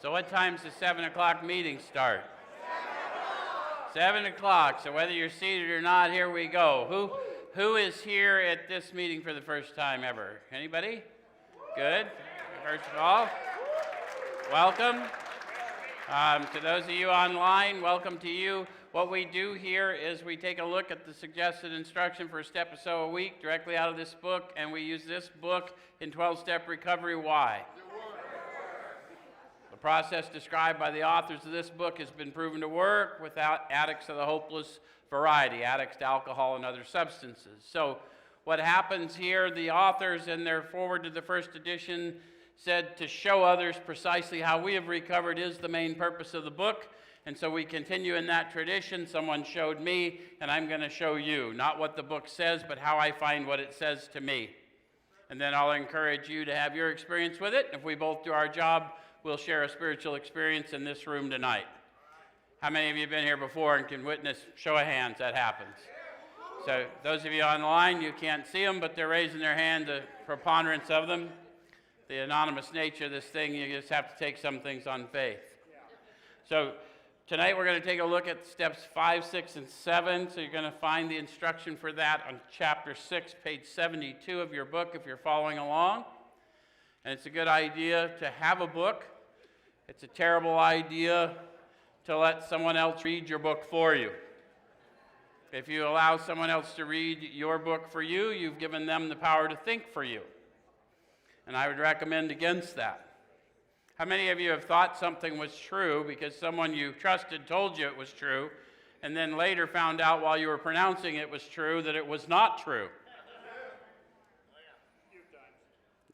So what time's the 7 o'clock meeting start? 7 o'clock. So whether you're seated or not, here we go. Who is here at this meeting for the first time ever? Anybody? Good. First of all, welcome. To those of you online, welcome to you. What we do here is we take a look at the suggested instruction for a step or so a week directly out of this book, and we use this book in 12-step recovery. Why? The process described by the authors of this book has been proven to work without addicts of the hopeless variety, addicts to alcohol and other substances. So what happens here, the authors in their foreword to the first edition said to show others precisely how we have recovered is the main purpose of the book. And so we continue in that tradition. Someone showed me, and I'm going to show you, not what the book says, but how I find what it says to me. And then I'll encourage you to have your experience with it. If we both do our job, we'll share a spiritual experience in this room tonight. How many of you have been here before and can witness, show of hands, that happens? So those of you online, you can't see them, but they're raising their hand, the preponderance of them. The anonymous nature of this thing, you just have to take some things on faith. So tonight we're going to take a look at steps 5, 6, and 7. So you're going to find the instruction for that on chapter 6, page 72 of your book if you're following along. And it's a good idea to have a book. It's a terrible idea to let someone else read your book for you. If you allow someone else to read your book for you, you've given them the power to think for you. And I would recommend against that. How many of you have thought something was true because someone you trusted told you it was true, and then later found out while you were pronouncing it was true that it was not true?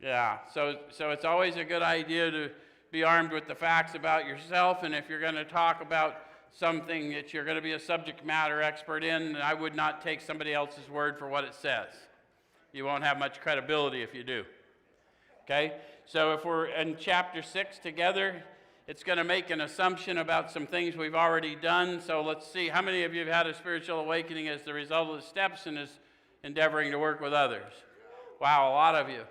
Yeah, so it's always a good idea to be armed with the facts about yourself, and if you're going to talk about something that you're going to be a subject matter expert in, I would not take somebody else's word for what it says. You won't have much credibility if you do. Okay, so if we're in chapter 6 together, it's going to make an assumption about some things we've already done. So let's see, how many of you have had a spiritual awakening as the result of the steps and is endeavoring to work with others? Wow, a lot of you.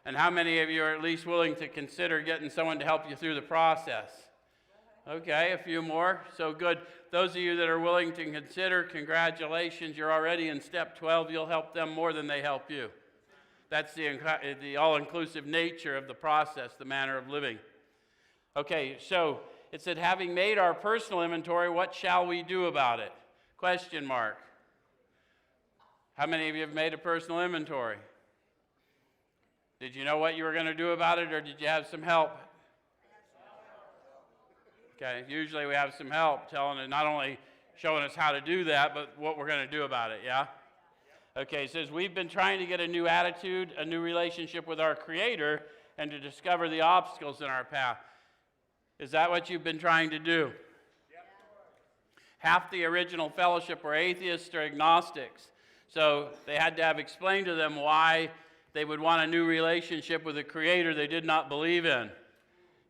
And how many of you are at least willing to consider getting someone to help you through the process? Okay, a few more. So good. Those of you that are willing to consider, congratulations. You're already in step 12. You'll help them more than they help you. That's the all-inclusive nature of the process, the manner of living. Okay, so it said, having made our personal inventory, what shall we do about it? Question mark. How many of you have made a personal inventory? Did you know what you were going to do about it, or did you have some help? Okay, usually we have some help telling us, not only showing us how to do that, but what we're going to do about it, yeah? Okay, it says, we've been trying to get a new attitude, a new relationship with our Creator, and to discover the obstacles in our path. Is that what you've been trying to do? Yep. Half the original fellowship were atheists or agnostics, so they had to have explained to them why they would want a new relationship with a Creator they did not believe in.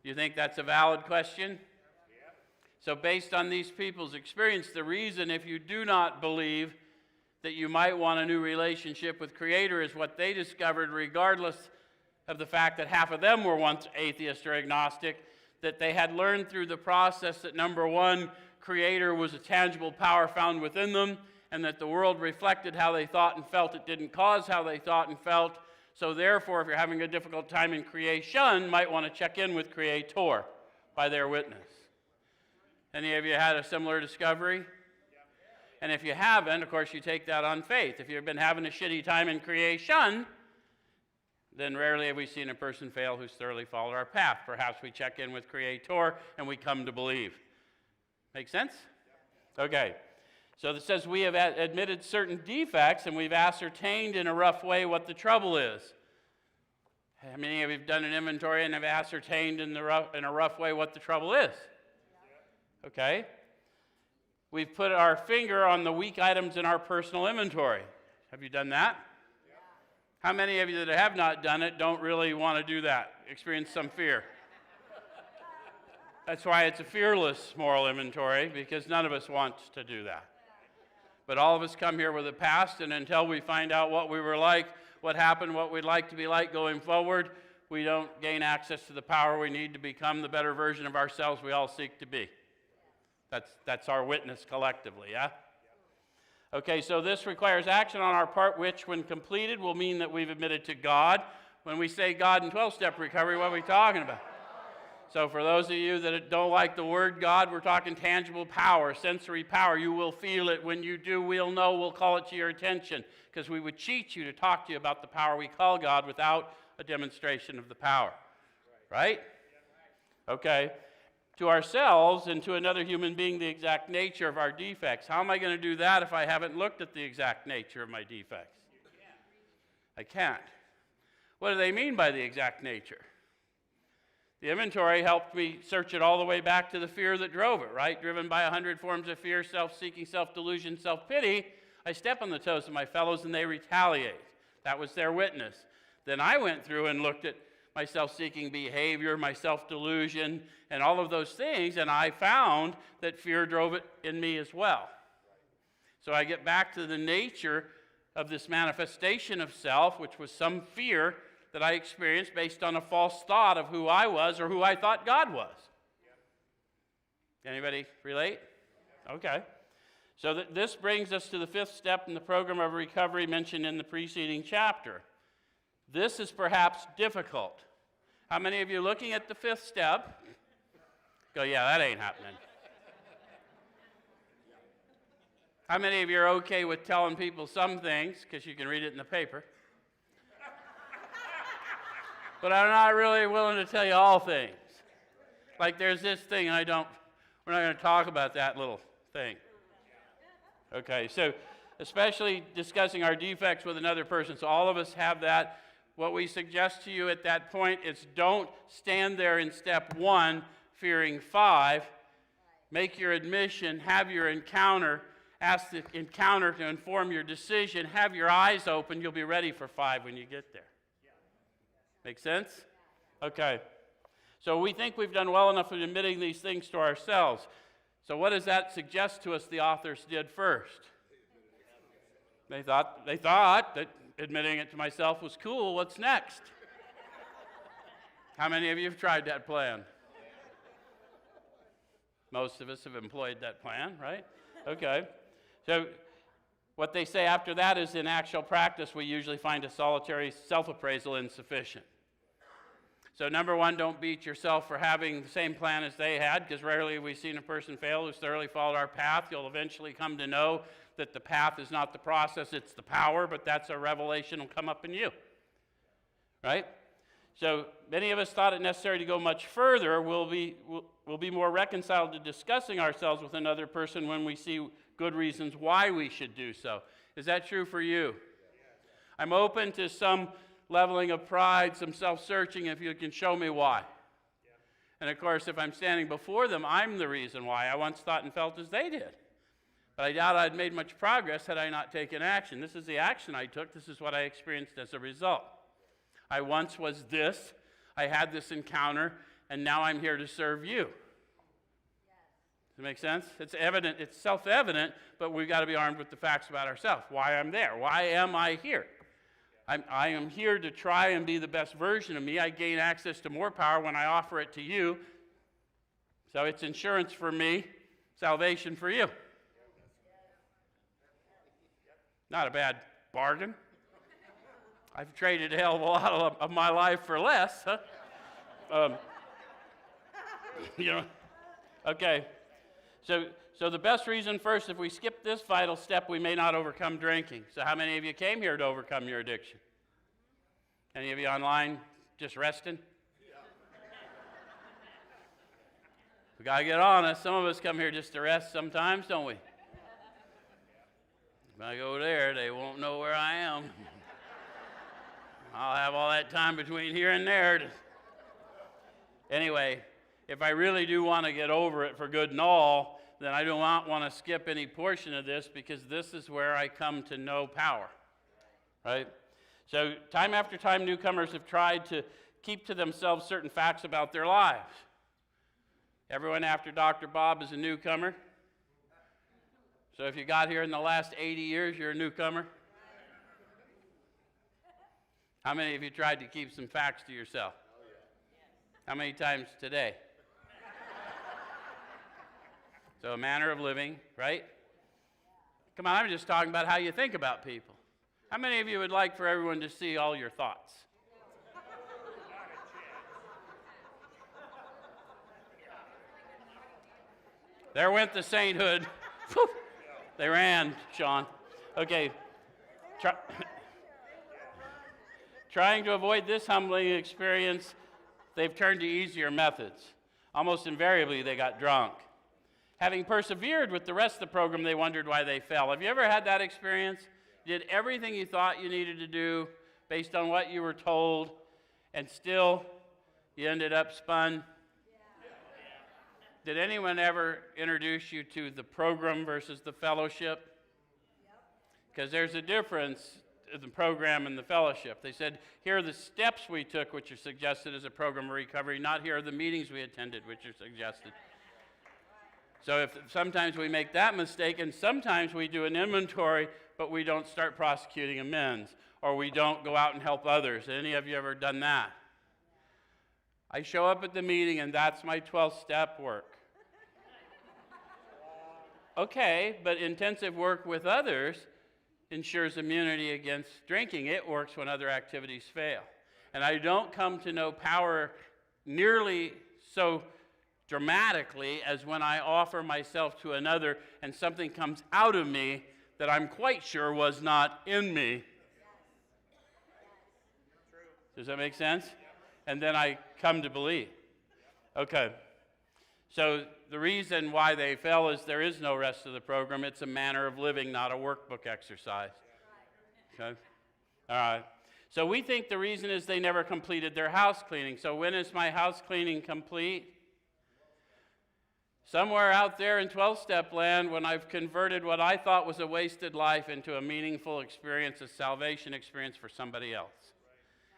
Do you think that's a valid question? Yep. So based on these people's experience, the reason if you do not believe that you might want a new relationship with Creator is what they discovered, regardless of the fact that half of them were once atheist or agnostic, that they had learned through the process that, number one, Creator was a tangible power found within them, and that the world reflected how they thought and felt. It didn't cause how they thought and felt. So therefore, if you're having a difficult time in creation, might want to check in with Creator by their witness. Any of you had a similar discovery? And if you haven't, of course, you take that on faith. If you've been having a shitty time in creation, then rarely have we seen a person fail who's thoroughly followed our path. Perhaps we check in with Creator and we come to believe. Make sense? Okay. So it says we have admitted certain defects and we've ascertained in a rough way what the trouble is. How many of you have done an inventory and have ascertained in a rough way what the trouble is? Okay. We've put our finger on the weak items in our personal inventory. Have you done that? Yeah. How many of you that have not done it don't really want to do that? Experience some fear. That's why it's a fearless moral inventory, because none of us want to do that. But all of us come here with a past, and until we find out what we were like, what happened, what we'd like to be like going forward, we don't gain access to the power we need to become the better version of ourselves we all seek to be. That's our witness collectively, yeah? Okay, so this requires action on our part, which, when completed, will mean that we've admitted to God. When we say God in 12-step recovery, what are we talking about? So for those of you that don't like the word God, we're talking tangible power, sensory power. You will feel it. When you do, we'll know. We'll call it to your attention, because we would cheat you to talk to you about the power we call God without a demonstration of the power. Right? Okay. To ourselves and to another human being, the exact nature of our defects. How am I going to do that if I haven't looked at the exact nature of my defects? I can't. What do they mean by the exact nature? The inventory helped me search it all the way back to the fear that drove it, right? Driven by 100 forms of fear, self-seeking, self-delusion, self-pity, I step on the toes of my fellows and they retaliate. That was their witness. Then I went through and looked at my self-seeking behavior, my self-delusion, and all of those things, and I found that fear drove it in me as well. So I get back to the nature of this manifestation of self, which was some fear that I experienced based on a false thought of who I was or who I thought God was. Anybody relate? Okay. So this brings us to the fifth step in the program of recovery mentioned in the preceding chapter. This is perhaps difficult. How many of you looking at the fifth step go, yeah, that ain't happening? How many of you are okay with telling people some things because you can read it in the paper? But I'm not really willing to tell you all things. Like there's this thing, we're not going to talk about that little thing. Okay, so especially discussing our defects with another person. So all of us have that. What we suggest to you at that point is don't stand there in step 1 fearing 5. Make your admission, have your encounter, ask the encounter to inform your decision, have your eyes open. You'll be ready for 5 when you get there. Make sense? Okay. So we think we've done well enough in admitting these things to ourselves. So what does that suggest to us the authors did first? They thought that admitting it to myself was cool. What's next? How many of you have tried that plan? Most of us have employed that plan, right? Okay. So what they say after that is in actual practice, we usually find a solitary self-appraisal insufficient. So number 1, don't beat yourself for having the same plan as they had, because rarely have we seen a person fail who's thoroughly followed our path. You'll eventually come to know that the path is not the process, it's the power, but that's a revelation will come up in you. Right? So many of us thought it necessary to go much further. We'll be more reconciled to discussing ourselves with another person when we see good reasons why we should do so. Is that true for you? I'm open to some leveling of pride, some self-searching if you can show me why. And of course, if I'm standing before them, I'm the reason why. I once thought and felt as they did. But I doubt I'd made much progress had I not taken action. This is the action I took. This is what I experienced as a result. I once was this. I had this encounter, and now I'm here to serve you. Does it make sense? It's evident, it's self-evident, but we've got to be armed with the facts about ourselves. Why I'm there. Why am I here? I am here to try and be the best version of me. I gain access to more power when I offer it to you. So it's insurance for me, salvation for you. Not a bad bargain. I've traded a hell of a lot of my life for less. Huh? Okay. So the best reason first, if we skip this vital step, we may not overcome drinking. So how many of you came here to overcome your addiction? Any of you online just resting? We got to get honest. Some of us come here just to rest sometimes, don't we? If I go there, they won't know where I am. I'll have all that time between here and there. Anyway, if I really do want to get over it for good and all, then I do not want to skip any portion of this, because this is where I come to know power, right? So time after time, newcomers have tried to keep to themselves certain facts about their lives. Everyone after Dr. Bob is a newcomer. So if you got here in the last 80 years, you're a newcomer. How many of you tried to keep some facts to yourself? How many times today? So a manner of living, right? Come on, I'm just talking about how you think about people. How many of you would like for everyone to see all your thoughts? There went the sainthood. They ran, Sean. Okay. Trying to avoid this humbling experience, they've turned to easier methods. Almost invariably, they got drunk. Having persevered with the rest of the program, they wondered why they fell. Have you ever had that experience? You did everything you thought you needed to do based on what you were told, and still you ended up spun? Did anyone ever introduce you to the program versus the fellowship? Because there's a difference in the program and the fellowship. They said, here are the steps we took, which are suggested as a program of recovery, not here are the meetings we attended, which are suggested. So if sometimes we make that mistake, and sometimes we do an inventory, but we don't start prosecuting amends, or we don't go out and help others. Any of you ever done that? I show up at the meeting, and that's my 12-step work. Okay, but intensive work with others ensures immunity against drinking. It works when other activities fail. And I don't come to know power nearly so dramatically as when I offer myself to another and something comes out of me that I'm quite sure was not in me. Does that make sense? And then I come to believe. Okay. So the reason why they fell is there is no rest of the program. It's a manner of living, not a workbook exercise. Okay? All right. So we think the reason is they never completed their house cleaning. So when is my house cleaning complete? Somewhere out there in 12-step land, when I've converted what I thought was a wasted life into a meaningful experience, a salvation experience for somebody else.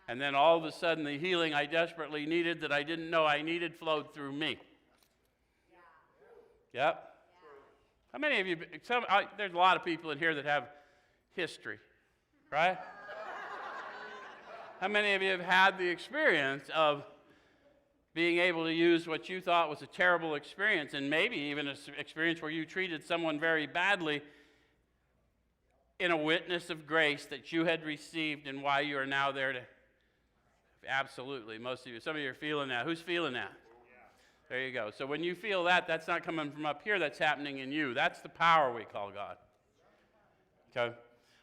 And then all of a sudden, the healing I desperately needed that I didn't know I needed flowed through me. Yep. How many of you, there's a lot of people in here that have history, right? How many of you have had the experience of being able to use what you thought was a terrible experience, and maybe even an experience where you treated someone very badly, in a witness of grace that you had received and why you are now there to... Absolutely, most of you. Some of you are feeling that. Who's feeling that? There you go. So when you feel that, that's not coming from up here, that's happening in you. That's the power we call God. Okay?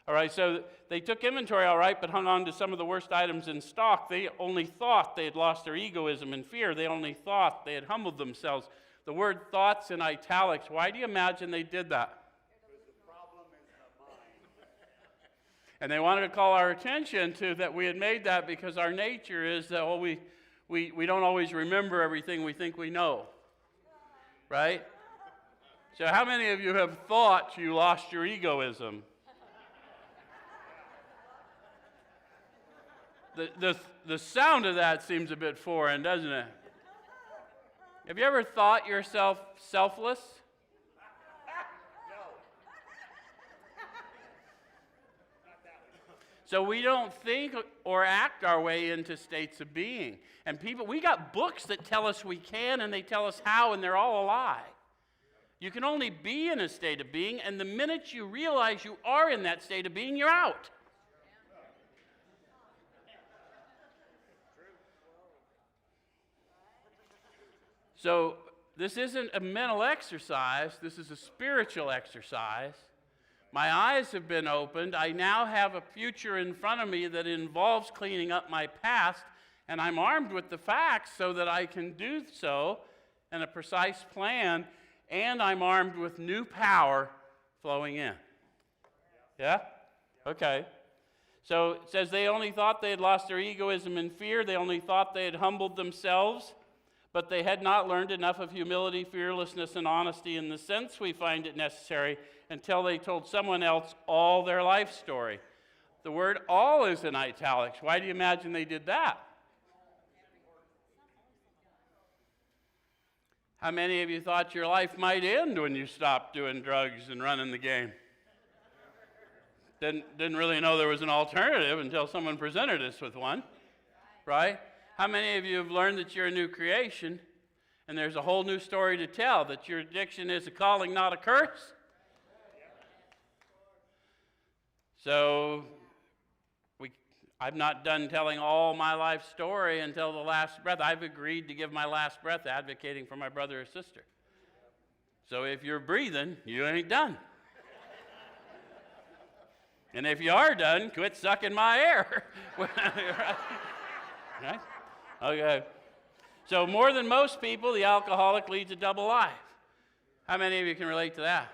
All right, so they took inventory, all right, but hung on to some of the worst items in stock. They only thought they had lost their egoism and fear. They only thought they had humbled themselves. The word thoughts in italics, why do you imagine they did that? Because the problem is the mind. And they wanted to call our attention to that we had made that because our nature is that, well, we don't always remember everything we think we know, right? So how many of you have thought you lost your egoism? The sound of that seems a bit foreign, doesn't it? Have you ever thought yourself selfless? So we don't think or act our way into states of being. And people, we got books that tell us we can, and they tell us how, and they're all a lie. You can only be in a state of being, and the minute you realize you are in that state of being, you're out. So this isn't a mental exercise, this is a spiritual exercise. My eyes have been opened. I now have a future in front of me that involves cleaning up my past, and I'm armed with the facts so that I can do so in a precise plan, and I'm armed with new power flowing in. Yeah? Okay. So it says they only thought they had lost their egoism and fear. They only thought they had humbled themselves, but they had not learned enough of humility, fearlessness, and honesty in the sense we find it necessary until they told someone else all their life story. The word all is in italics. Why do you imagine they did that? How many of you thought your life might end when you stopped doing drugs and running the game? Didn't really know there was an alternative until someone presented us with one, right? How many of you have learned that you're a new creation and there's a whole new story to tell, that your addiction is a calling, not a curse? So I'm not done telling all my life story until the last breath. I've agreed to give my last breath advocating for my brother or sister. So if you're breathing, you ain't done. And if you are done, quit sucking my air. Right? Okay. So more than most people, the alcoholic leads a double life. How many of you can relate to that?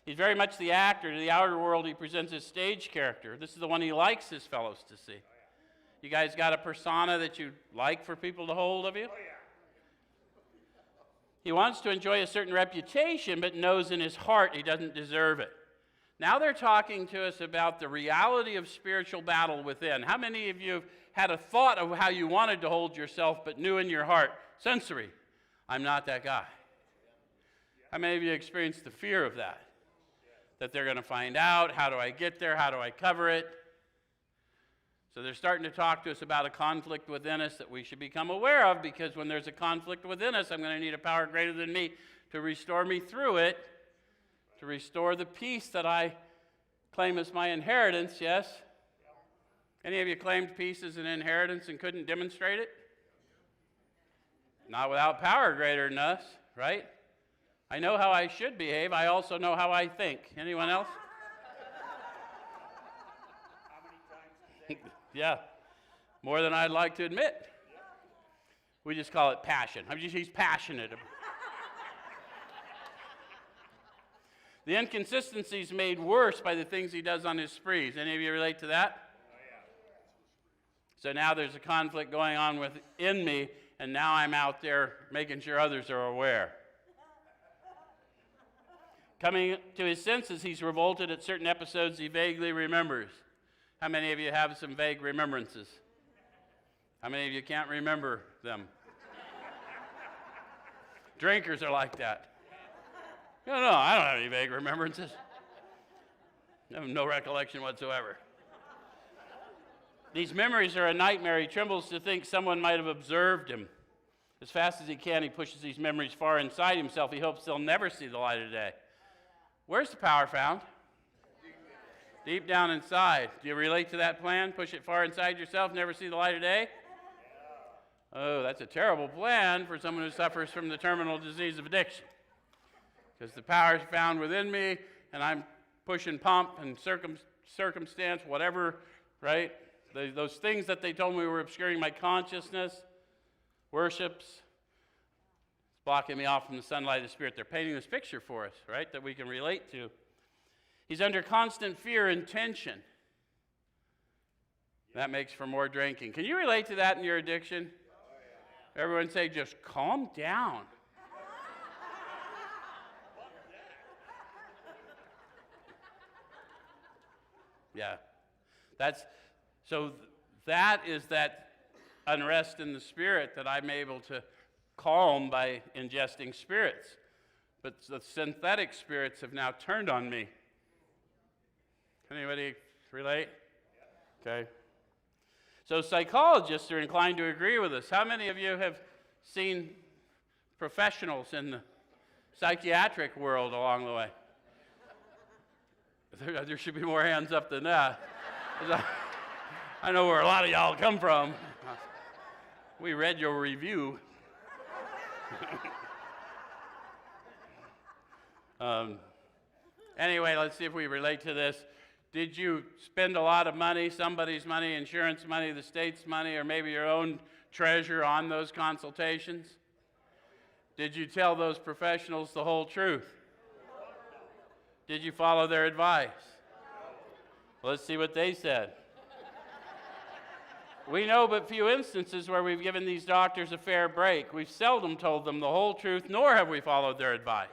He's very much the actor. To the outer world, he presents his stage character. This is the one he likes his fellows to see. You guys got a persona that you like for people to hold of you? He wants to enjoy a certain reputation, but knows in his heart he doesn't deserve it. Now they're talking to us about the reality of spiritual battle within. How many of you have had a thought of how you wanted to hold yourself, but knew in your heart, sensory, I'm not that guy? How many of you experienced the fear of that? That they're going to find out, how do I get there, how do I cover it? So they're starting to talk to us about a conflict within us that we should become aware of, because when there's a conflict within us, I'm going to need a power greater than me to restore me through it, to restore the peace that I claim as my inheritance, yes? Any of you claimed peace as an inheritance and couldn't demonstrate it? Not without power greater than us, right? I know how I should behave. I also know how I think. Anyone else? Yeah, more than I'd like to admit. We just call it passion. He's passionate. The inconsistency is made worse by the things he does on his sprees. Any of you relate to that? So now there's a conflict going on within me, and now I'm out there making sure others are aware. Coming to his senses, he's revolted at certain episodes he vaguely remembers. How many of you have some vague remembrances? How many of you can't remember them? Drinkers are like that. No, I don't have any vague remembrances. I have no recollection whatsoever. These memories are a nightmare. He trembles to think someone might have observed him. As fast as he can, he pushes these memories far inside himself. He hopes they'll never see the light of day. Where's the power found? Deep down inside. Do you relate to that plan? Push it far inside yourself, never see the light of day? Oh, that's a terrible plan for someone who suffers from the terminal disease of addiction. Because the power is found within me, and I'm pushing pump and circumstance, whatever, right? Those things that they told me were obscuring my consciousness, worships, it's blocking me off from the sunlight of the Spirit. They're painting this picture for us, right, that we can relate to. He's under constant fear and tension. That makes for more drinking. Can you relate to that in your addiction? Everyone say, just calm down. Yeah. That is that unrest in the spirit that I'm able to calm by ingesting spirits. But the synthetic spirits have now turned on me. Anybody relate? Okay. So psychologists are inclined to agree with us. How many of you have seen professionals in the psychiatric world along the way? There should be more hands up than that. I know where a lot of y'all come from. We read your review. Anyway, let's see if we relate to this. Did you spend a lot of money, somebody's money, insurance money, the state's money, or maybe your own treasure on those consultations? Did you tell those professionals the whole truth? Did you follow their advice? Let's see what they said. We know but few instances where we've given these doctors a fair break. We've seldom told them the whole truth, nor have we followed their advice.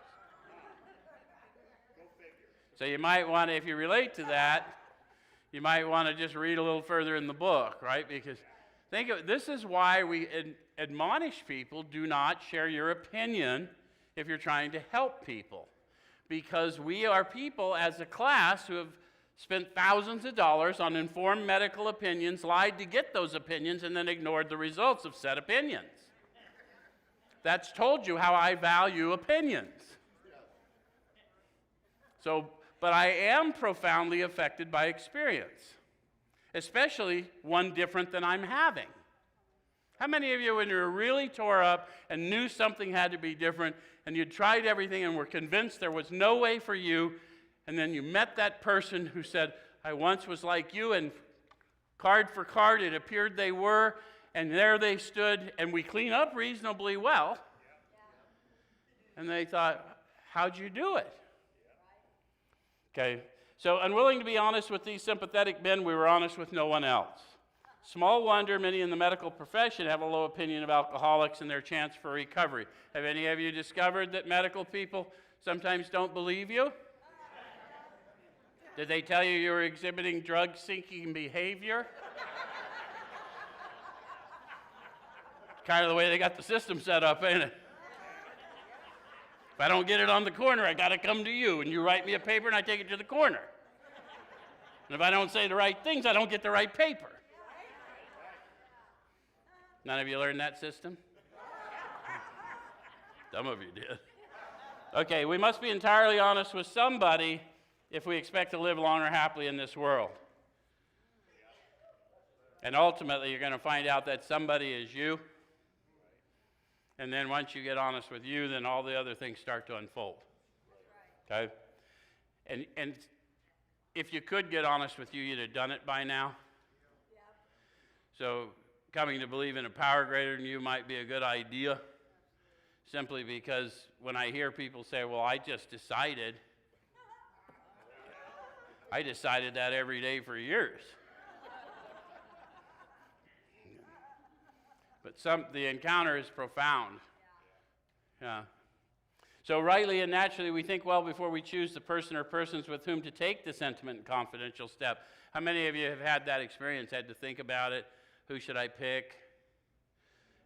So you might want to, if you relate to that, you might want to just read a little further in the book, right? Because this is why we admonish people, do not share your opinion if you're trying to help people. because we are people as a class who have spent thousands of dollars on informed medical opinions, lied to get those opinions, and then ignored the results of said opinions. That's told you how I value opinions. So, but I am profoundly affected by experience, especially one different than I'm having. How many of you, when you were really tore up and knew something had to be different, and you tried everything and were convinced there was no way for you, and then you met that person who said, I once was like you, and card for card it appeared they were, and there they stood, and we clean up reasonably well. And they thought, how'd you do it? Okay, so unwilling to be honest with these sympathetic men, we were honest with no one else. Small wonder many in the medical profession have a low opinion of alcoholics and their chance for recovery. Have any of you discovered that medical people sometimes don't believe you? Did they tell you were exhibiting drug-seeking behavior? Kind of the way they got the system set up, ain't it? If I don't get it on the corner, I got to come to you, and you write me a paper, and I take it to the corner. And if I don't say the right things, I don't get the right paper. None of you learned that system? Some of you did. Okay, we must be entirely honest with somebody if we expect to live long or happily in this world. And ultimately, you're going to find out that somebody is you. And then once you get honest with you, then all the other things start to unfold. Okay? And if you could get honest with you, you'd have done it by now. So coming to believe in a power greater than you might be a good idea, simply because when I hear people say, well, I decided that every day for years. But the encounter is profound. Yeah. So rightly and naturally, we think well before we choose the person or persons with whom to take this intimate and confidential step. How many of you have had that experience, had to think about it? Who should I pick?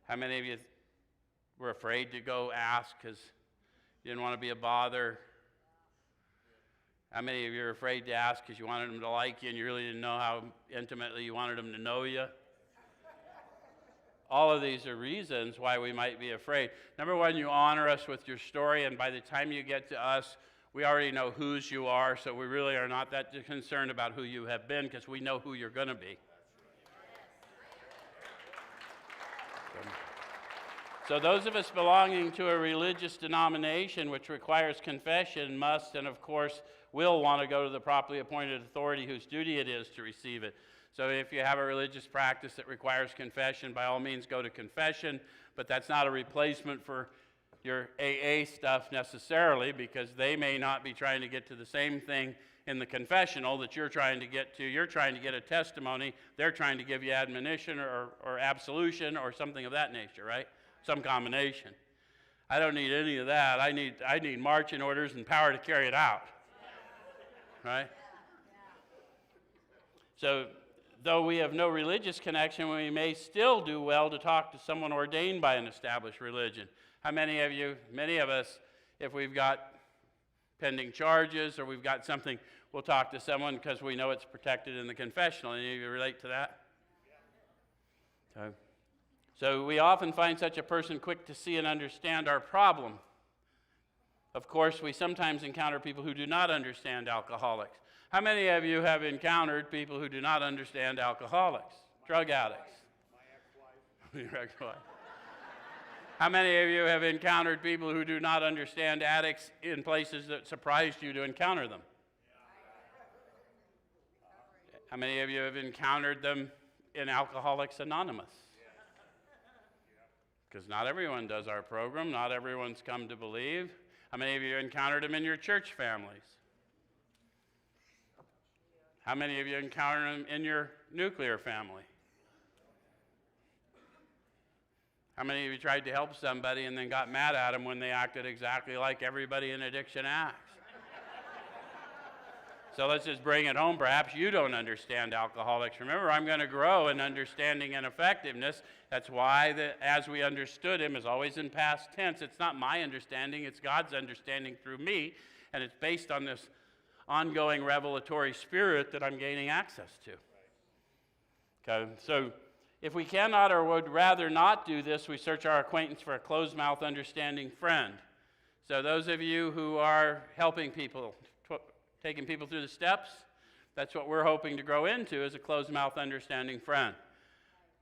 How many of you were afraid to go ask because you didn't want to be a bother? How many of you are afraid to ask because you wanted them to like you and you really didn't know how intimately you wanted them to know you? All of these are reasons why we might be afraid. Number one, you honor us with your story, and by the time you get to us, we already know whose you are, so we really are not that concerned about who you have been because we know who you're going to be. So those of us belonging to a religious denomination which requires confession must and of course will want to go to the properly appointed authority whose duty it is to receive it. So if you have a religious practice that requires confession, by all means go to confession, but that's not a replacement for your AA stuff necessarily, because they may not be trying to get to the same thing in the confessional that you're trying to get to. You're trying to get a testimony. They're trying to give you admonition or absolution or something of that nature, right? Some combination. I don't need any of that. I need marching orders and power to carry it out, right? So though we have no religious connection, we may still do well to talk to someone ordained by an established religion. How many of you, many of us, if we've got pending charges or we've got something, we'll talk to someone because we know it's protected in the confessional. Any of you relate to that? Okay. So we often find such a person quick to see and understand our problem. Of course, we sometimes encounter people who do not understand alcoholics. How many of you have encountered people who do not understand alcoholics, drug addicts? My ex-wife. Your ex-wife. How many of you have encountered people who do not understand addicts in places that surprised you to encounter them? How many of you have encountered them in Alcoholics Anonymous? Because not everyone does our program. Not everyone's come to believe. How many of you encountered them in your church families? How many of you encountered them in your nuclear family? How many of you tried to help somebody and then got mad at them when they acted exactly like everybody in addiction acts? So let's just bring it home. Perhaps you don't understand alcoholics. Remember, I'm going to grow in understanding and effectiveness. That's why the as we understood him is always in past tense. It's not my understanding, it's God's understanding through me. And it's based on this ongoing revelatory spirit that I'm gaining access to. Okay, so if we cannot or would rather not do this, we search our acquaintance for a closed-mouth, understanding friend. So those of you who are helping people, taking people through the steps, that's what we're hoping to grow into, is a closed-mouth, understanding friend.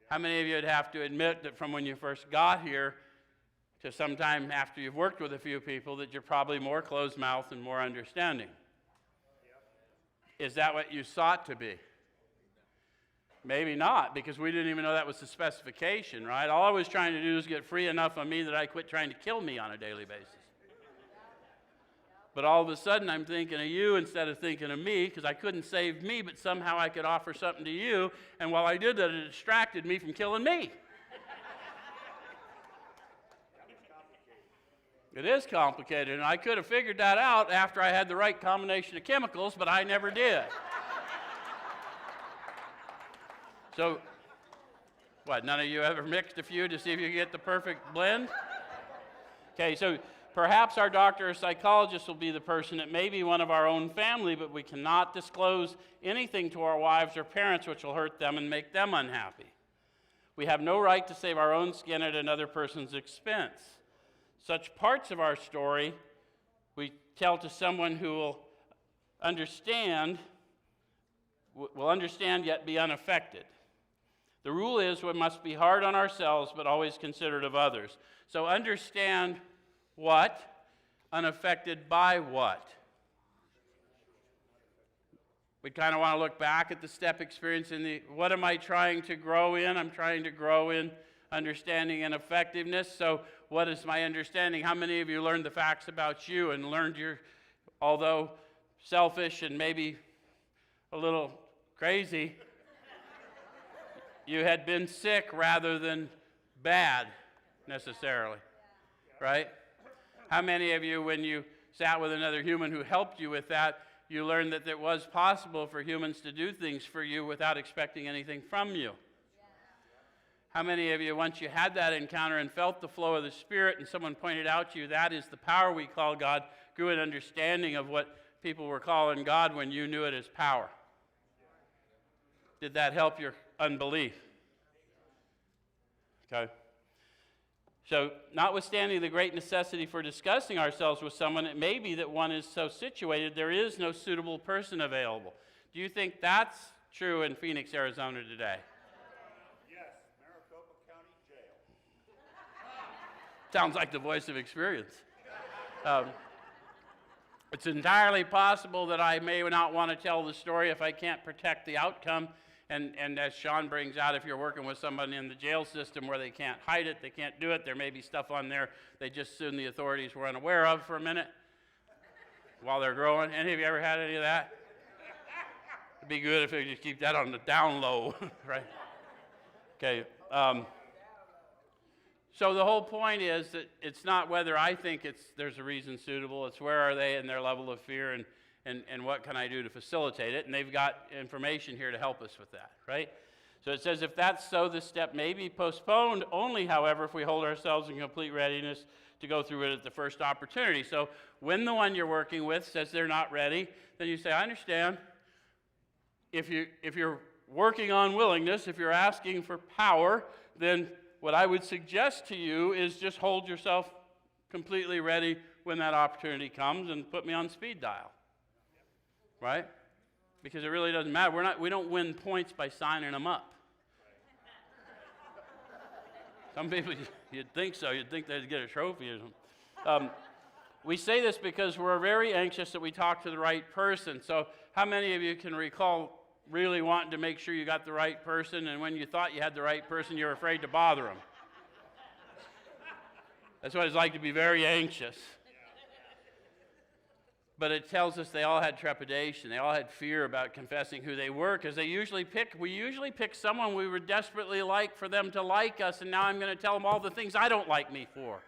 How many of you would have to admit that from when you first got here to sometime after you've worked with a few people that you're probably more closed-mouthed and more understanding? Is that what you sought to be? Maybe not, because we didn't even know that was the specification, right? All I was trying to do is get free enough of me that I quit trying to kill me on a daily basis. But all of a sudden, I'm thinking of you instead of thinking of me, because I couldn't save me, but somehow I could offer something to you, and while I did that, it distracted me from killing me. It is complicated, and I could have figured that out after I had the right combination of chemicals, but I never did. So, what, none of you ever mixed a few to see if you get the perfect blend? Okay, so perhaps our doctor or psychologist will be the person that may be one of our own family, but we cannot disclose anything to our wives or parents which will hurt them and make them unhappy. We have no right to save our own skin at another person's expense. Such parts of our story we tell to someone who will understand yet be unaffected. The rule is we must be hard on ourselves, but always considerate of others. So understand what? Unaffected by what? We kind of want to look back at the step experience and what am I trying to grow in? I'm trying to grow in understanding and effectiveness. So what is my understanding? How many of you learned the facts about you and learned although selfish and maybe a little crazy, you had been sick rather than bad necessarily, right? How many of you, when you sat with another human who helped you with that, you learned that it was possible for humans to do things for you without expecting anything from you? How many of you, once you had that encounter and felt the flow of the Spirit and someone pointed out to you, that is the power we call God, grew an understanding of what people were calling God when you knew it as power? Did that help your unbelief? Okay. So, notwithstanding the great necessity for discussing ourselves with someone, it may be that one is so situated there is no suitable person available. Do you think that's true in Phoenix, Arizona today? Yes, Maricopa County Jail. Sounds like the voice of experience. It's entirely possible that I may not want to tell the story if I can't protect the outcome. And as Sean brings out, if you're working with somebody in the jail system where they can't hide it, they can't do it, there may be stuff on there they just assume the authorities were unaware of for a minute while they're growing. Any of you ever had any of that? It'd be good if they just keep that on the down low, right? Okay. So the whole point is that it's not whether I think there's a reason suitable, it's where are they in their level of fear and what can I do to facilitate it? And they've got information here to help us with that, right? So it says, if that's so, this step may be postponed only, however, if we hold ourselves in complete readiness to go through it at the first opportunity. So when the one you're working with says they're not ready, then you say, I understand. If you're working on willingness, if you're asking for power, then what I would suggest to you is just hold yourself completely ready when that opportunity comes and put me on speed dial. Right? Because it really doesn't matter. We don't win points by signing them up. Some people, you'd think so. You'd think they'd get a trophy or something. We say this because we're very anxious that we talk to the right person. So how many of you can recall really wanting to make sure you got the right person, and when you thought you had the right person, you were afraid to bother them? That's what it's like to be very anxious. But it tells us they all had trepidation. They all had fear about confessing who they were, because we usually pick someone we would desperately like for them to like us, and now I'm going to tell them all the things I don't like me for.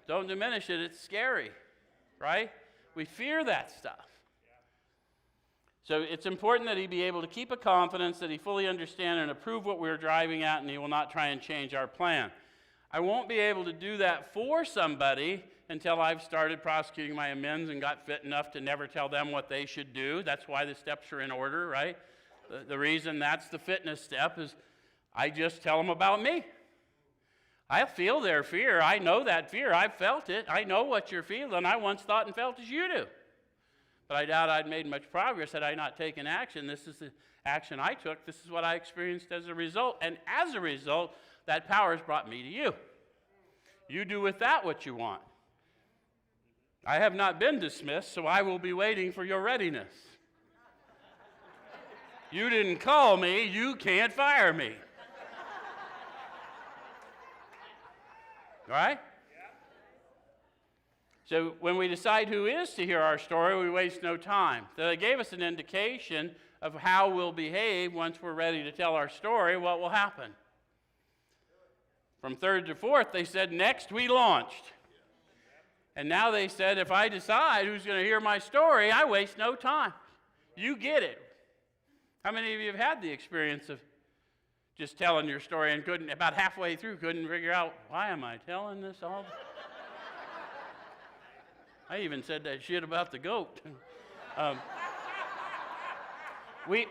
Don't diminish it. It's scary, right? We fear that stuff. So it's important that he be able to keep a confidence, that he fully understand and approve what we're driving at, and he will not try and change our plan. I won't be able to do that for somebody until I've started prosecuting my amends and got fit enough to never tell them what they should do. That's why the steps are in order, right? The reason that's the fitness step is I just tell them about me. I feel their fear. I know that fear. I've felt it. I know what you're feeling. I once thought and felt as you do. But I doubt I'd made much progress had I not taken action. This is the action I took. This is what I experienced as a result. And as a result, that power has brought me to you. You do with that what you want. I have not been dismissed, so I will be waiting for your readiness. You didn't call me. You can't fire me. All right? So when we decide who is to hear our story, we waste no time. So they gave us an indication of how we'll behave once we're ready to tell our story, what will happen. From third to fourth, they said, next we launched. And now they said, if I decide who's going to hear my story, I waste no time. You get it. How many of you have had the experience of just telling your story and couldn't, about halfway through, couldn't figure out, why am I telling this all? I even said that shit about the goat. We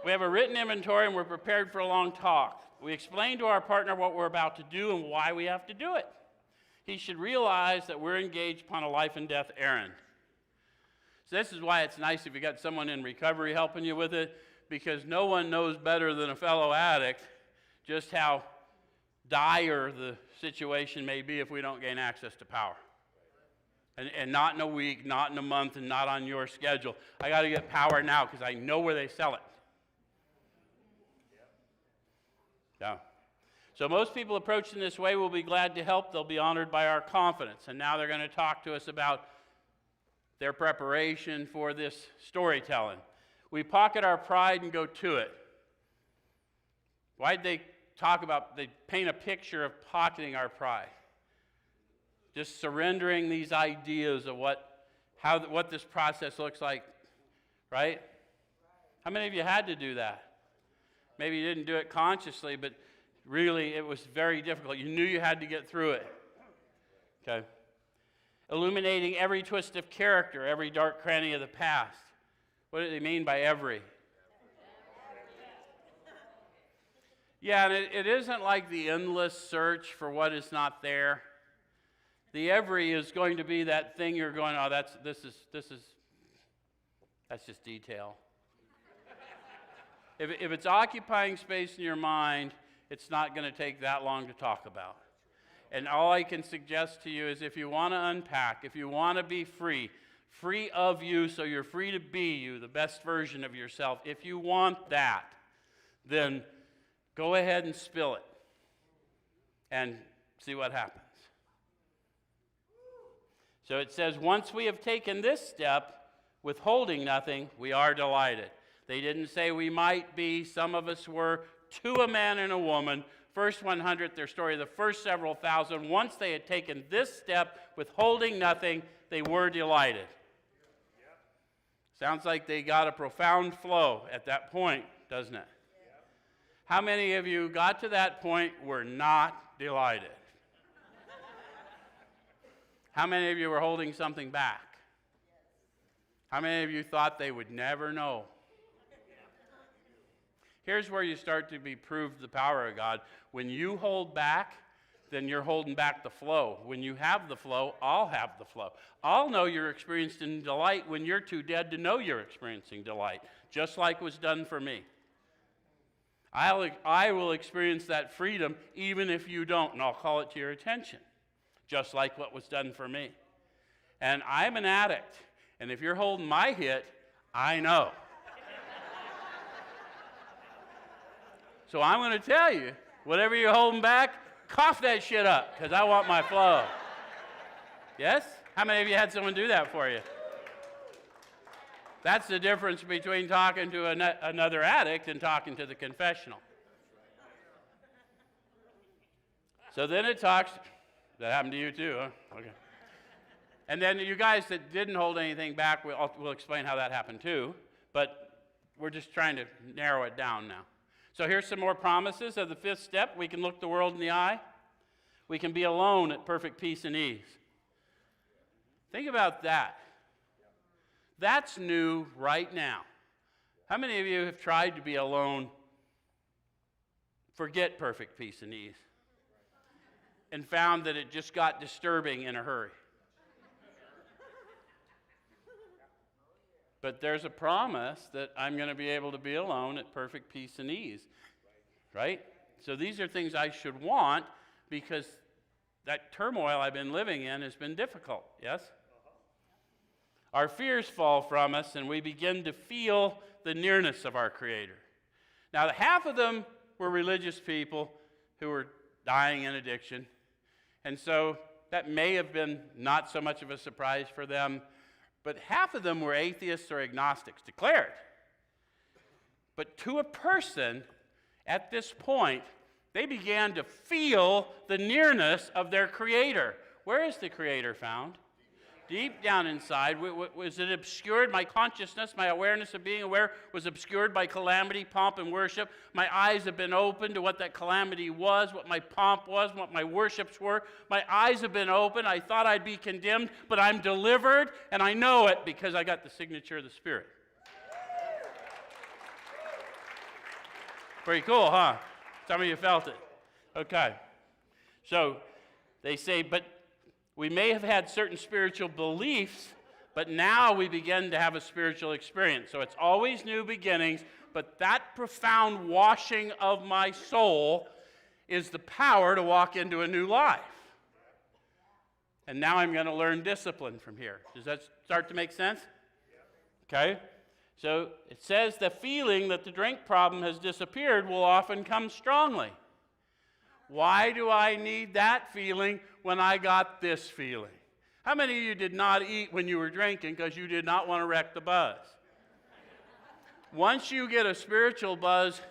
have a written inventory and we're prepared for a long talk. We explain to our partner what we're about to do and why we have to do it. He should realize that we're engaged upon a life and death errand. So this is why it's nice if you got someone in recovery helping you with it, because no one knows better than a fellow addict just how dire the situation may be if we don't gain access to power. And not in a week, not in a month, and not on your schedule. I got to get power now because I know where they sell it. Yeah. So most people approaching this way will be glad to help. They'll be honored by our confidence. And now they're going to talk to us about their preparation for this storytelling. We pocket our pride and go to it. Why'd they talk about, they paint a picture of pocketing our pride? Just surrendering these ideas of what this process looks like, right? How many of you had to do that? Maybe you didn't do it consciously, but really it was very difficult. You knew you had to get through it. Okay. Illuminating every twist of character, every dark cranny of the past. What do they mean by every? Yeah, and it isn't like the endless search for what is not there. The every is going to be that thing you're going, oh, that's just detail. If it's occupying space in your mind, it's not going to take that long to talk about. And all I can suggest to you is if you want to unpack, if you want to be free of you so you're free to be you, the best version of yourself, if you want that, then go ahead and spill it and see what happens. So it says, once we have taken this step, withholding nothing, we are delighted. They didn't say we might be. Some of us were, to a man and a woman. First 100, their story, the first several thousand. Once they had taken this step, withholding nothing, they were delighted. Sounds like they got a profound flow at that point, doesn't it? How many of you got to that point were not delighted? How many of you were holding something back? How many of you thought they would never know? Here's where you start to be proved the power of God. When you hold back, then you're holding back the flow. When you have the flow, I'll have the flow. I'll know you're experiencing delight when you're too dead to know you're experiencing delight, just like was done for me. I will experience that freedom even if you don't, and I'll call it to your attention, just like what was done for me. And I'm an addict, and if you're holding my hit, I know. So I'm going to tell you, whatever you're holding back, cough that shit up, because I want my flow. Yes? How many of you had someone do that for you? That's the difference between talking to another addict and talking to the confessional. So then it talks, that happened to you too, huh? Okay. And then you guys that didn't hold anything back, we'll explain how that happened too, but we're just trying to narrow it down now. So here's some more promises of the fifth step. We can look the world in the eye. We can be alone at perfect peace and ease. Think about that. That's new right now. How many of you have tried to be alone, forget perfect peace and ease, and found that it just got disturbing in a hurry? But there's a promise that I'm going to be able to be alone at perfect peace and ease, right? So these are things I should want because that turmoil I've been living in has been difficult, yes? Our fears fall from us and we begin to feel the nearness of our Creator. Now, half of them were religious people who were dying in addiction, and so that may have been not so much of a surprise for them, but half of them were atheists or agnostics, declared. But to a person at this point, they began to feel the nearness of their Creator. Where is the Creator found? Deep down inside. Was it obscured? My consciousness, my awareness of being aware was obscured by calamity, pomp, and worship. My eyes have been opened to what that calamity was, what my pomp was, what my worships were. My eyes have been opened. I thought I'd be condemned, but I'm delivered, and I know it because I got the signature of the Spirit. Pretty cool, huh? Some of you felt it. Okay. So they say, but we may have had certain spiritual beliefs, but now we begin to have a spiritual experience. So it's always new beginnings, but that profound washing of my soul is the power to walk into a new life. And now I'm going to learn discipline from here. Does that start to make sense? Okay. So it says the feeling that the drink problem has disappeared will often come strongly. Why do I need that feeling when I got this feeling? How many of you did not eat when you were drinking because you did not want to wreck the buzz? Once you get a spiritual buzz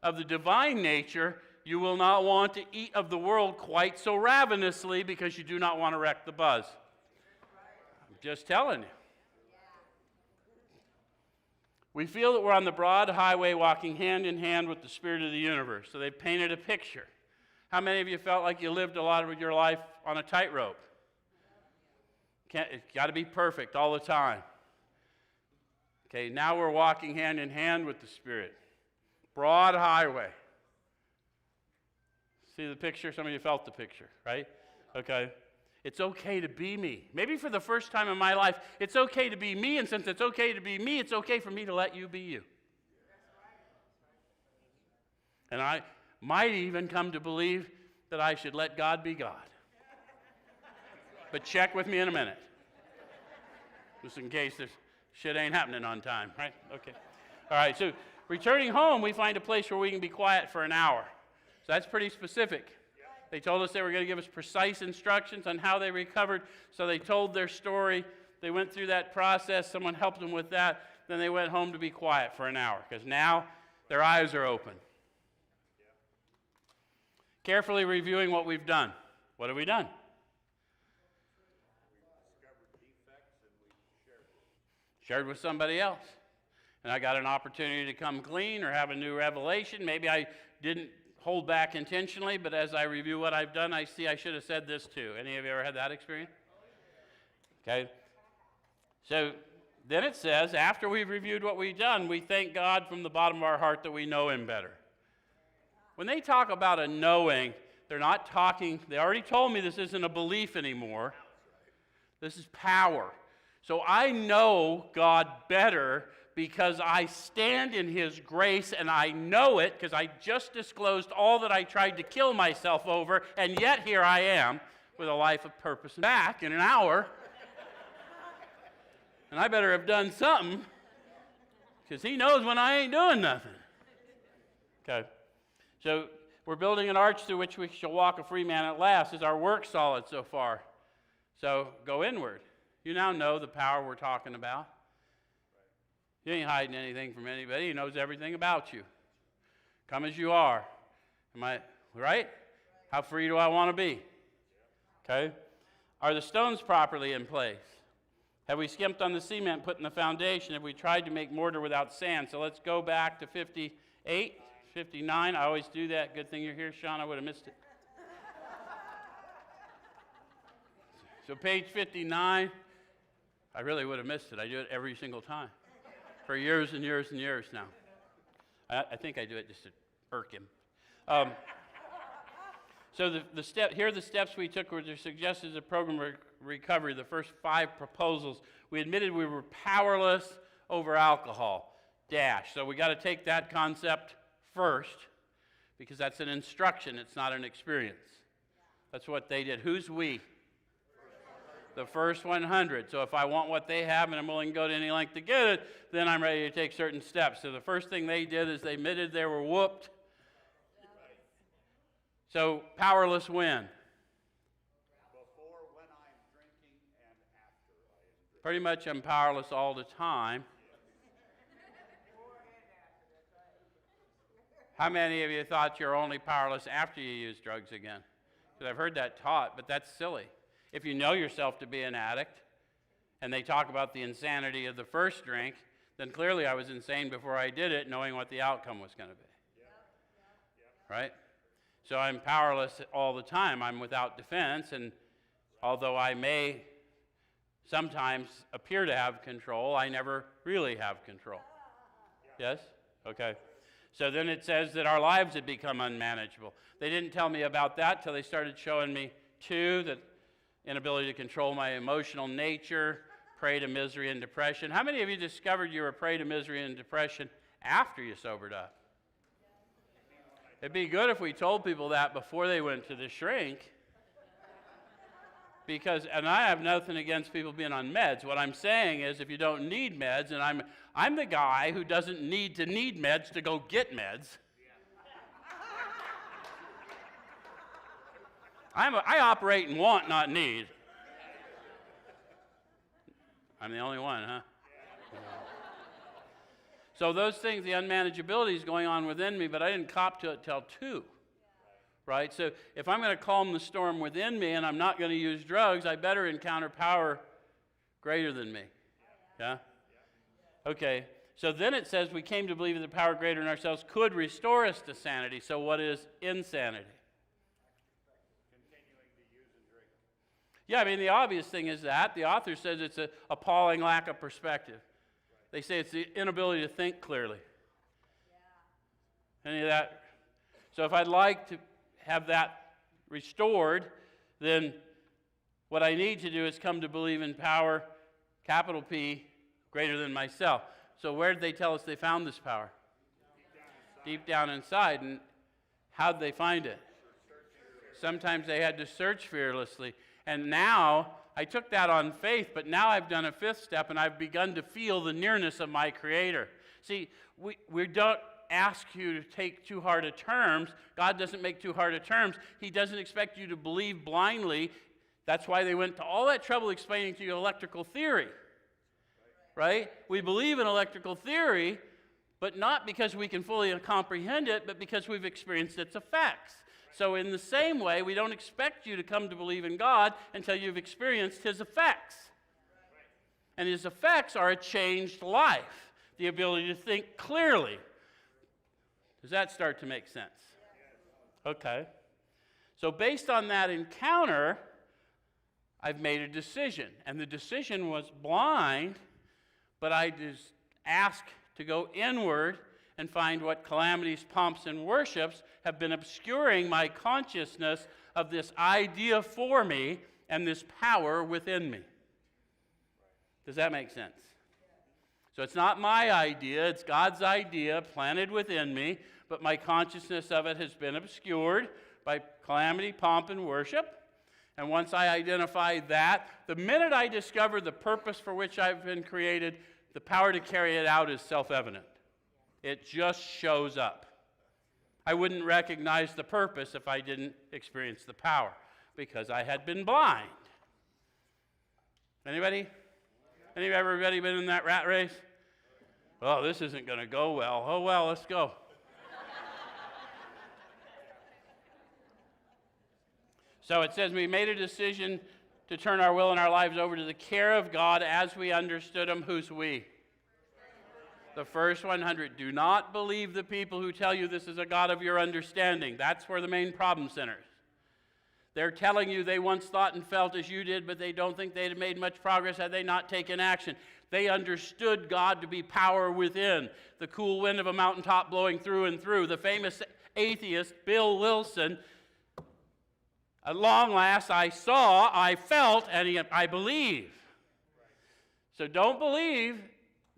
of the divine nature, you will not want to eat of the world quite so ravenously because you do not want to wreck the buzz. I'm just telling you. We feel that we're on the broad highway walking hand in hand with the Spirit of the universe. So they painted a picture. How many of you felt like you lived a lot of your life on a tightrope? It's got to be perfect all the time. Okay, now we're walking hand in hand with the Spirit. Broad highway. See the picture? Some of you felt the picture, right? Okay. It's okay to be me. Maybe for the first time in my life, it's okay to be me, and since it's okay to be me, it's okay for me to let you be you. And I might even come to believe that I should let God be God. But check with me in a minute. Just in case this shit ain't happening on time, right? Okay. All right, so returning home, we find a place where we can be quiet for an hour. So that's pretty specific. They told us they were going to give us precise instructions on how they recovered, so they told their story. They went through that process. Someone helped them with that. Then they went home to be quiet for an hour, because now their eyes are open. Carefully reviewing what we've done. What have we done? Shared with somebody else. And I got an opportunity to come clean or have a new revelation. Maybe I didn't hold back intentionally, but as I review what I've done, I see I should have said this too. Any of you ever had that experience? Okay. So then it says, after we've reviewed what we've done, we thank God from the bottom of our heart that we know Him better. When they talk about a knowing, they're not talking, they already told me this isn't a belief anymore. This is power. So I know God better because I stand in His grace, and I know it because I just disclosed all that I tried to kill myself over, and yet here I am with a life of purpose back in an hour. And I better have done something because He knows when I ain't doing nothing. Okay. So we're building an arch through which we shall walk a free man at last. Is our work solid so far? So go inward. You now know the power we're talking about. You ain't hiding anything from anybody. He knows everything about you. Come as you are. Am I right? How free do I want to be? Okay. Are the stones properly in place? Have we skimped on the cement put in the foundation? Have we tried to make mortar without sand? So let's go back to 58, 59. I always do that. Good thing you're here, Sean. I would have missed it. So page 59. I really would have missed it. I do it every single time for years and years and years now. I think I do it just to irk him. So here are the steps we took, which are suggested as a program recovery. The first 5 proposals. We admitted we were powerless over alcohol. So we got to take that concept first, because that's an instruction. It's not an experience. That's what they did. Who's we? The first 100. So if I want what they have and I'm willing to go to any length to get it, then I'm ready to take certain steps. So the first thing they did is they admitted they were whooped. So powerless when? Before, when I'm drinking, and after I am drinking. Pretty much I'm powerless all the time. How many of you thought you're only powerless after you use drugs again? Because I've heard that taught, but that's silly. If you know yourself to be an addict, and they talk about the insanity of the first drink, then clearly I was insane before I did it, knowing what the outcome was going to be. Right? So I'm powerless all the time. I'm without defense, and although I may sometimes appear to have control, I never really have control. Yes? Okay. So then it says that our lives had become unmanageable. They didn't tell me about that till they started showing me 2, that inability to control my emotional nature, prey to misery and depression. How many of you discovered you were prey to misery and depression after you sobered up? It'd be good if we told people that before they went to the shrink. Because, and I have nothing against people being on meds. What I'm saying is, if you don't need meds, and I'm the guy who doesn't need meds to go get meds. I operate in want, not need. I'm the only one, huh? So those things, the unmanageability is going on within me, but I didn't cop to it till 2. Right? So if I'm going to calm the storm within me and I'm not going to use drugs, I better encounter power greater than me. Yeah? Okay. So then it says we came to believe that the power greater than ourselves could restore us to sanity. So what is insanity? Continuing to use and drink. Yeah, I mean, the obvious thing is that. The author says it's an appalling lack of perspective. They say it's the inability to think clearly. Any of that? So if I'd like to have that restored, then what I need to do is come to believe in power, capital P, greater than myself. So where did they tell us they found this power? Deep down inside. And how'd they find it? Sometimes they had to search fearlessly. And now, I took that on faith, but now I've done a 5th step, and I've begun to feel the nearness of my Creator. See, we don't ask you to take too hard of terms. God doesn't make too hard of terms. He doesn't expect you to believe blindly. That's why they went to all that trouble explaining to you electrical theory. Right? We believe in electrical theory, but not because we can fully comprehend it, but because we've experienced its effects. So in the same way, we don't expect you to come to believe in God until you've experienced His effects. And His effects are a changed life, the ability to think clearly. Does that start to make sense? Okay. So based on that encounter, I've made a decision. And the decision was blind, but I just asked to go inward and find what calamities, pomps, and worships have been obscuring my consciousness of this idea for me and this power within me. Does that make sense? So it's not my idea, it's God's idea planted within me, but my consciousness of it has been obscured by calamity, pomp, and worship. And once I identify that, the minute I discover the purpose for which I've been created, the power to carry it out is self-evident. It just shows up. I wouldn't recognize the purpose if I didn't experience the power, because I had been blind. Anybody? Everybody been in that rat race? Oh, this isn't going to go well. Oh, well, let's go. So it says we made a decision to turn our will and our lives over to the care of God as we understood Him. Who's we? The first 100. Do not believe the people who tell you this is a God of your understanding. That's where the main problem centers. They're telling you they once thought and felt as you did, but they don't think they'd have made much progress had they not taken action. They understood God to be power within, the cool wind of a mountaintop blowing through and through. The famous atheist Bill Wilson, at long last I saw, I felt, and I believe. So don't believe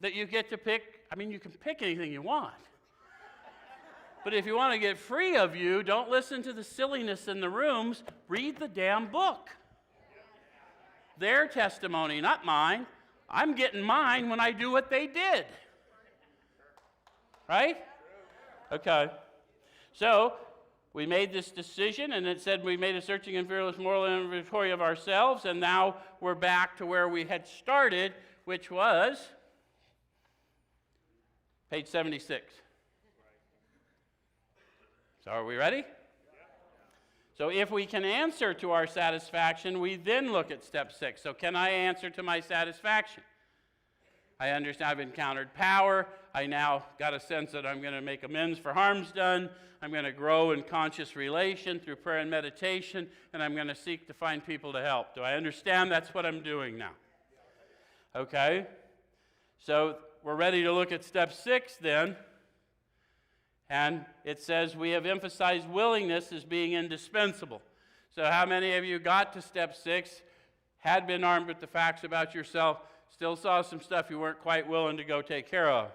that you get to pick, you can pick anything you want. But if you want to get free of you, don't listen to the silliness in the rooms. Read the damn book. Their testimony, not mine. I'm getting mine when I do what they did. Right? Okay. So, we made this decision, and it said we made a searching and fearless moral inventory of ourselves, and now we're back to where we had started, which was page 76. So are we ready? So if we can answer to our satisfaction, we then look at step 6. So can I answer to my satisfaction? I understand I've encountered power. I now got a sense that I'm going to make amends for harms done. I'm going to grow in conscious relation through prayer and meditation, and I'm going to seek to find people to help. Do I understand that's what I'm doing now? Okay? So we're ready to look at step 6 then. And it says we have emphasized willingness as being indispensable. So how many of you got to step 6, had been armed with the facts about yourself, still saw some stuff you weren't quite willing to go take care of?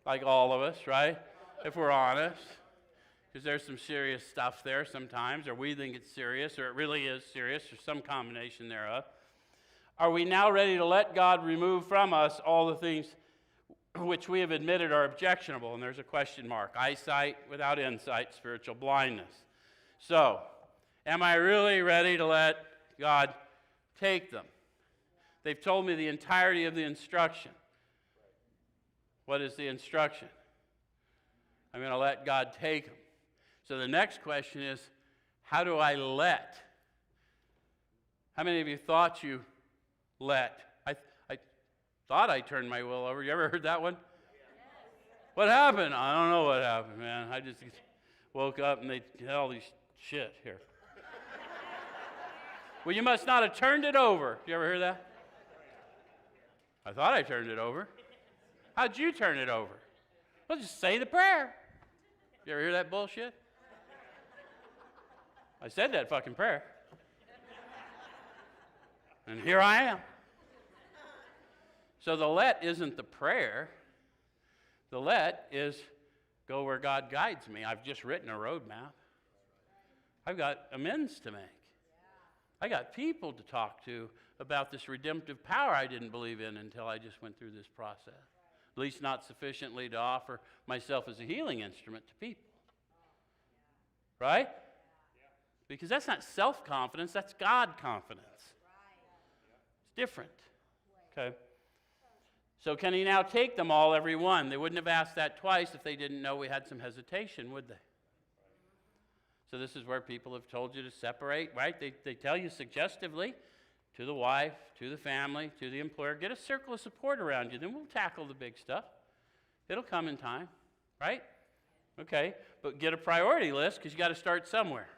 Like all of us, right? If we're honest. Because there's some serious stuff there sometimes, or we think it's serious, or it really is serious, or some combination thereof. Are we now ready to let God remove from us all the things which we have admitted are objectionable? And there's a question mark. Eyesight without insight, spiritual blindness. So, am I really ready to let God take them? They've told me the entirety of the instruction. What is the instruction? I'm going to let God take them. So the next question is, how do I let? How many of you thought you let? I thought I turned my will over. You ever heard that one? Yes. What happened? I don't know what happened, man. I just woke up and they tell all these shit here. Well, you must not have turned it over. You ever hear that? I thought I turned it over. How'd you turn it over? Well, just say the prayer. You ever hear that bullshit? I said that fucking prayer. And here I am. So the let isn't the prayer. The let is go where God guides me. I've just written a roadmap. I've got amends to make. I got people to talk to about this redemptive power I didn't believe in until I just went through this process. At least not sufficiently to offer myself as a healing instrument to people. Right? Because that's not self-confidence, that's God confidence. It's different. Okay? So can he now take them all, every one? They wouldn't have asked that twice if they didn't know we had some hesitation, would they? So this is where people have told you to separate, right? They tell you suggestively to the wife, to the family, to the employer, get a circle of support around you, then we'll tackle the big stuff. It'll come in time, right? Okay, but get a priority list because you got to start somewhere.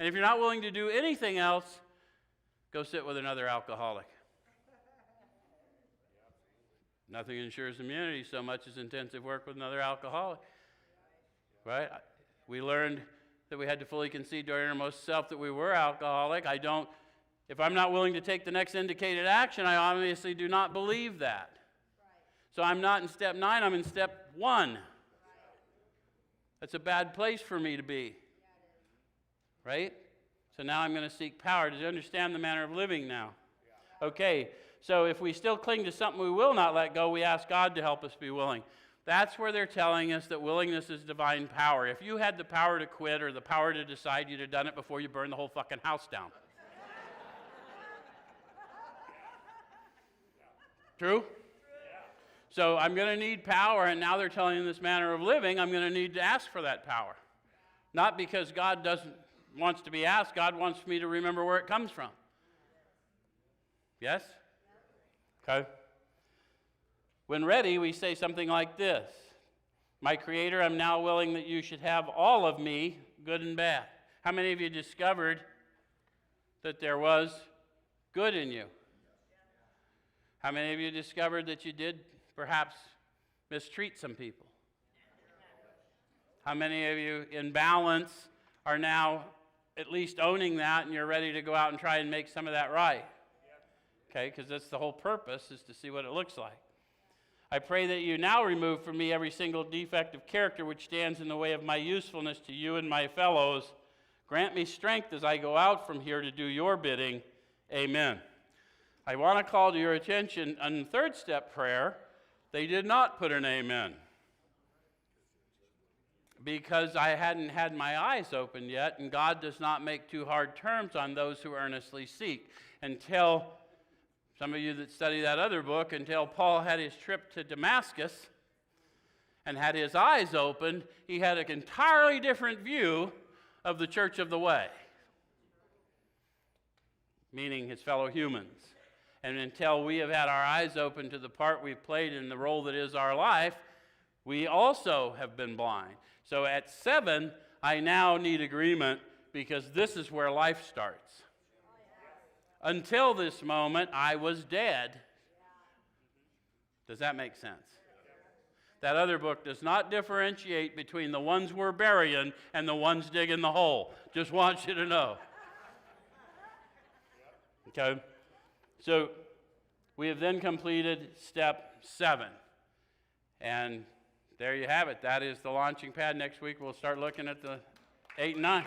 And if you're not willing to do anything else, go sit with another alcoholic. Nothing ensures immunity so much as intensive work with another alcoholic. Right? We learned that we had to fully concede to our innermost self that we were alcoholic. If I'm not willing to take the next indicated action, I obviously do not believe that. So I'm not in step 9, I'm in step 1. That's a bad place for me to be. Right? So now I'm going to seek power. Do you understand the manner of living now? Okay. So if we still cling to something we will not let go, we ask God to help us be willing. That's where they're telling us that willingness is divine power. If you had the power to quit or the power to decide, you'd have done it before you burned the whole fucking house down. True? So I'm going to need power, and now they're telling me this manner of living, I'm going to need to ask for that power. Not because God wants to be asked, God wants me to remember where it comes from. Yes? Okay. When ready, we say something like this. My Creator, I'm now willing that you should have all of me, good and bad? How many of you discovered that there was good in you? How many of you discovered that you did perhaps mistreat some people? How many of you in balance are now at least owning that and you're ready to go out and try and make some of that right? Okay, because that's the whole purpose, is to see what it looks like. I pray that you now remove from me every single defect of character which stands in the way of my usefulness to you and my fellows. Grant me strength as I go out from here to do your bidding. Amen. I want to call to your attention on the third step prayer, they did not put an amen, because I hadn't had my eyes opened yet, and God does not make too hard terms on those who earnestly seek. Until, some of you that study that other book, until Paul had his trip to Damascus and had his eyes opened, he had an entirely different view of the church of the way, meaning his fellow humans. And until we have had our eyes open to the part we've played in the role that is our life, we also have been blind. So at 7, I now need agreement, because this is where life starts. Until this moment, I was dead. Does that make sense? That other book does not differentiate between the ones we're burying and the ones digging the hole. Just want you to know. Okay? So we have then completed step 7. And there you have it. That is the launching pad. Next week we'll start looking at the 8 and 9.